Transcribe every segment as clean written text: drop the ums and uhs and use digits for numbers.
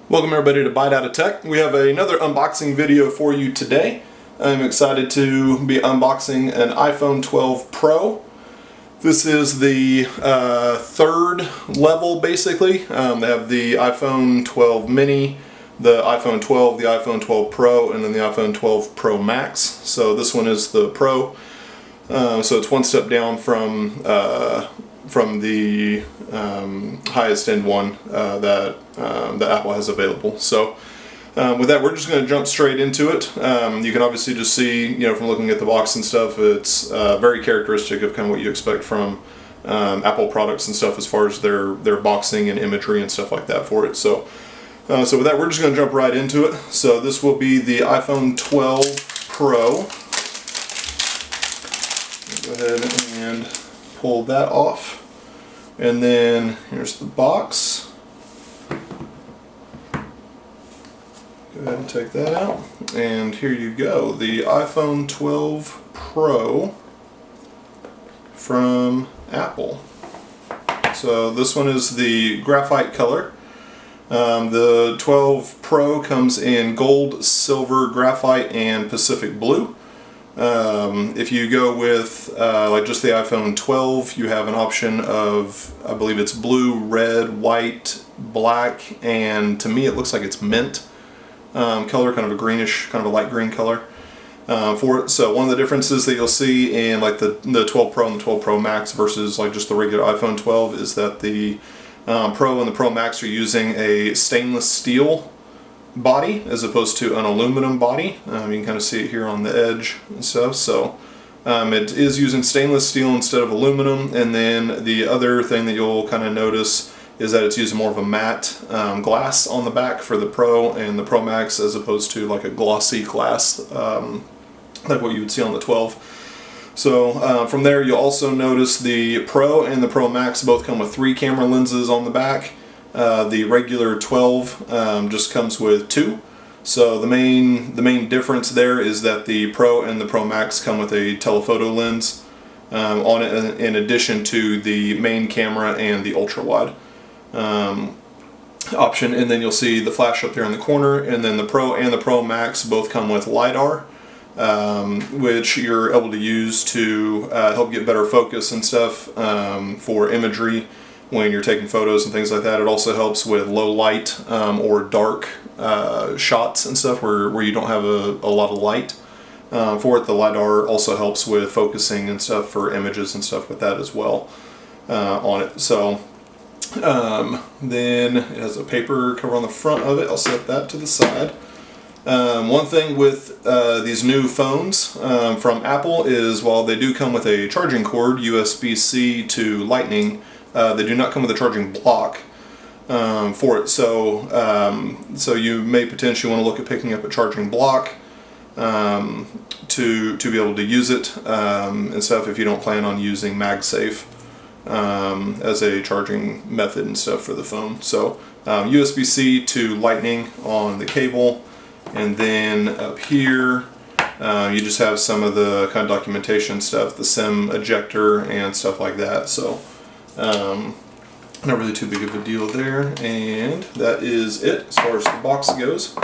Welcome everybody to Bite Out of Tech. We have another unboxing video for you today. I'm excited to be unboxing an iPhone 12 Pro. This is the third level basically. They have the iPhone 12 mini, the iPhone 12, the iPhone 12 Pro, and then the iPhone 12 Pro Max. So this one is the Pro. So it's one step down from the highest end one that Apple has available. So with that, we're just going to jump straight into it. You can obviously just see, from looking at the box and stuff, it's very characteristic of kind of what you expect from Apple products and stuff as far as their boxing and imagery and stuff like that for it. So with that, we're just going to jump right into it. So this will be the iPhone 12 Pro. Go ahead and pull that off. And then here's the box. Go ahead and take that out. And here you go, the iPhone 12 Pro from Apple. So this one is the graphite color. The 12 Pro comes in gold, silver, graphite, and Pacific blue. If you go with like just the iPhone 12, you have an option of, I believe it's blue, red, white, black, and to me it looks like it's mint color, kind of a greenish, kind of a light green color for it. So one of the differences that you'll see in like the 12 Pro and the 12 Pro Max versus like just the regular iPhone 12 is that the Pro and the Pro Max are using a stainless steel body as opposed to an aluminum body. You can kind of see it here on the edge and stuff. So it is using stainless steel instead of aluminum. And then the other thing that you'll kind of notice is that it's using more of a matte glass on the back for the Pro and the Pro Max as opposed to like a glossy glass like what you would see on the 12. So from there you'll also notice the Pro and the Pro Max both come with 3 camera lenses on the back. The regular 12 just comes with 2. So the main difference there is that the Pro and the Pro Max come with a telephoto lens on it in addition to the main camera and the ultra wide option. And then you'll see the flash up there in the corner. And then the Pro and the Pro Max both come with LiDAR, which you're able to use to help get better focus and stuff for imagery when you're taking photos and things like that. It also helps with low light or dark shots and stuff where you don't have a lot of light for it. The LiDAR also helps with focusing and stuff for images and stuff with that as well on it. So then it has a paper cover on the front of it. I'll set that to the side. One thing with these new phones from Apple is while they do come with a charging cord, USB-C to Lightning, they do not come with a charging block for it. So you may potentially want to look at picking up a charging block to be able to use it and stuff if you don't plan on using MagSafe as a charging method and stuff for the phone. So USB-C to Lightning on the cable, and then up here you just have some of the kind of documentation stuff, the SIM ejector and stuff like that. So not really too big of a deal there, and that is it as far as the box goes. So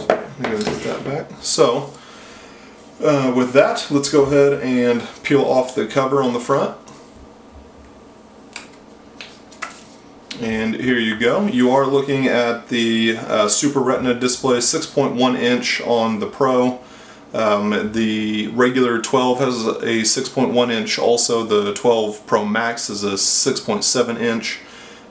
I'm going to put that back. So with that, let's go ahead and peel off the cover on the front. And here you go. You are looking at the Super Retina display, 6.1 inch on the Pro. The regular 12 has a 6.1 inch. Also, the 12 Pro Max is a 6.7 inch.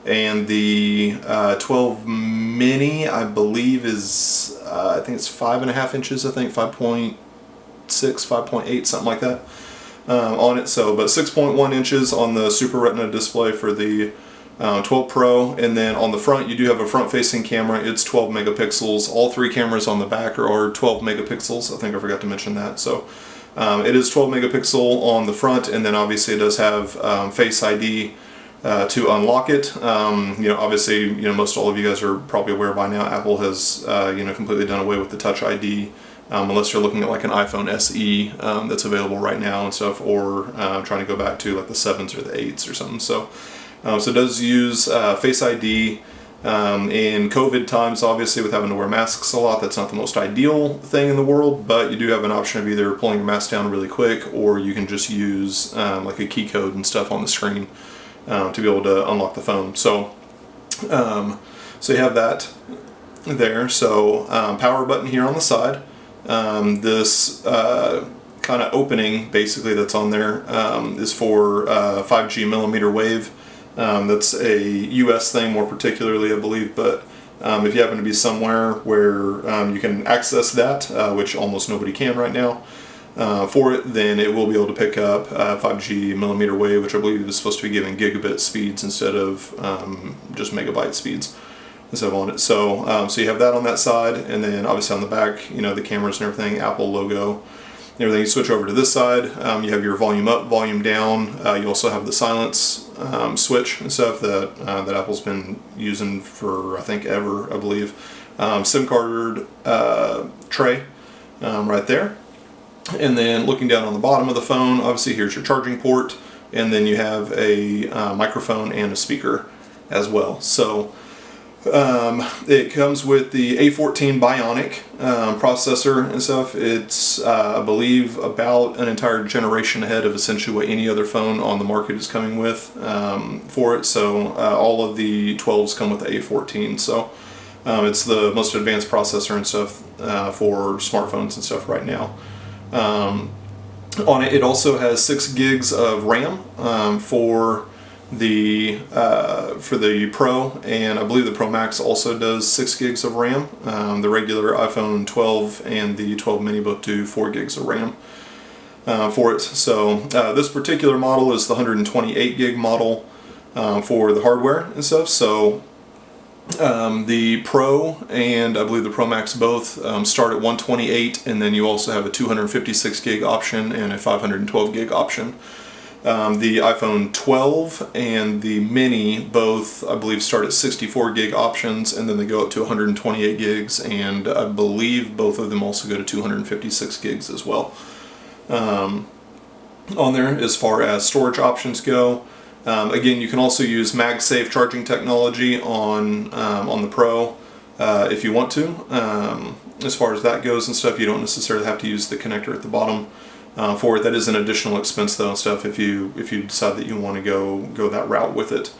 And the 12 mini, I believe, is, I think it's 5.5 inches, I think, 5.6, 5.8, something like that on it. So, but 6.1 inches on the Super Retina display for the 12 Pro, and then on the front you do have a front-facing camera. It's 12 megapixels. All 3 cameras on the back are 12 megapixels. I think I forgot to mention that. So it is 12 megapixel on the front, and then obviously it does have Face ID to unlock it. Obviously, most all of you guys are probably aware by now, Apple has completely done away with the Touch ID. Unless you're looking at like an iPhone SE that's available right now and stuff, or trying to go back to like the 7s or the 8s or something. So it does use Face ID In COVID times, obviously, with having to wear masks a lot, that's not the most ideal thing in the world, but you do have an option of either pulling your mask down really quick, or you can just use like a key code and stuff on the screen to be able to unlock the phone. So, so you have that there. So power button here on the side. This kind of opening basically that's on there is for 5G millimeter wave. That's a US thing more particularly, I believe, but if you happen to be somewhere where you can access that, which almost nobody can right now, for it, then it will be able to pick up 5G millimeter wave, which I believe is supposed to be giving gigabit speeds instead of just megabyte speeds instead of on it. So, so you have that on that side, and then obviously on the back, you know, the cameras and everything, Apple logo, everything. You switch over to this side, you have your volume up, volume down. You also have the silence switch and stuff that that Apple's been using for, I think, ever, I believe. SIM card tray right there. And then looking down on the bottom of the phone, obviously here's your charging port, and then you have a microphone and a speaker as well. So it comes with the A14 Bionic processor and stuff. It's I believe about an entire generation ahead of essentially what any other phone on the market is coming with for it. So all of the 12s come with the A14. So it's the most advanced processor and stuff for smartphones and stuff right now. On it, it also has 6 gigs of RAM for the Pro, and I believe the Pro Max also does 6 gigs of RAM. The regular iPhone 12 and the 12 mini both do 4 gigs of RAM for it. So this particular model is the 128 gig model for the hardware and stuff. So the Pro and I believe the Pro Max both start at 128, and then you also have a 256 gig option and a 512 gig option. The iPhone 12 and the Mini both, I believe, start at 64 gig options, and then they go up to 128 gigs, and I believe both of them also go to 256 gigs as well on there as far as storage options go. Again, you can also use MagSafe charging technology on the Pro if you want to. As far as that goes and stuff, you don't necessarily have to use the connector at the bottom for it. That is an additional expense though and stuff if you decide that you want to go that route with it.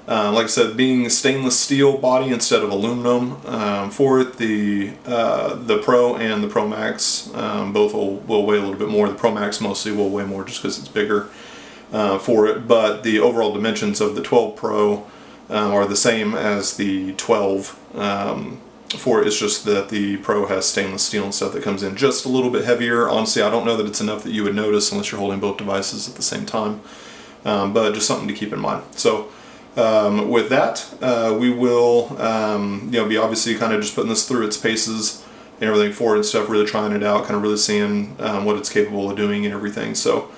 Like I said, being stainless steel body instead of aluminum for it, the Pro and the Pro Max both will weigh a little bit more. The Pro Max mostly will weigh more just because it's bigger for it, but the overall dimensions of the 12 Pro are the same as the 12 for it. It's just that the Pro has stainless steel and stuff that comes in just a little bit heavier. Honestly, I don't know that it's enough that you would notice unless you're holding both devices at the same time, but just something to keep in mind. So with that, we will be obviously kind of just putting this through its paces and everything for it and stuff, really trying it out, kind of really seeing what it's capable of doing and everything. So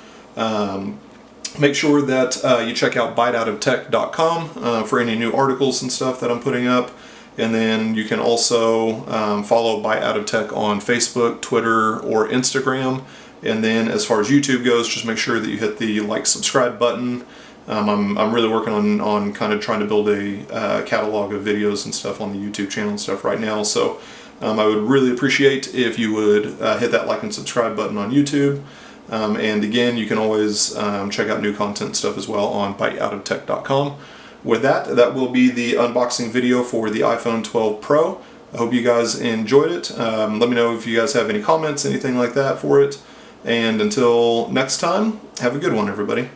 make sure that you check out biteoutoftech.com for any new articles and stuff that I'm putting up. And then you can also follow Bite Out of Tech on Facebook, Twitter, or Instagram. And then as far as YouTube goes, just make sure that you hit the like, subscribe button. I'm really working on kind of trying to build a catalog of videos and stuff on the YouTube channel and stuff right now. So I would really appreciate if you would hit that like and subscribe button on YouTube. And again, you can always check out new content and stuff as well on biteoutoftech.com. With that, that will be the unboxing video for the iPhone 12 Pro. I hope you guys enjoyed it. Let me know if you guys have any comments, anything like that for it. And until next time, have a good one, everybody.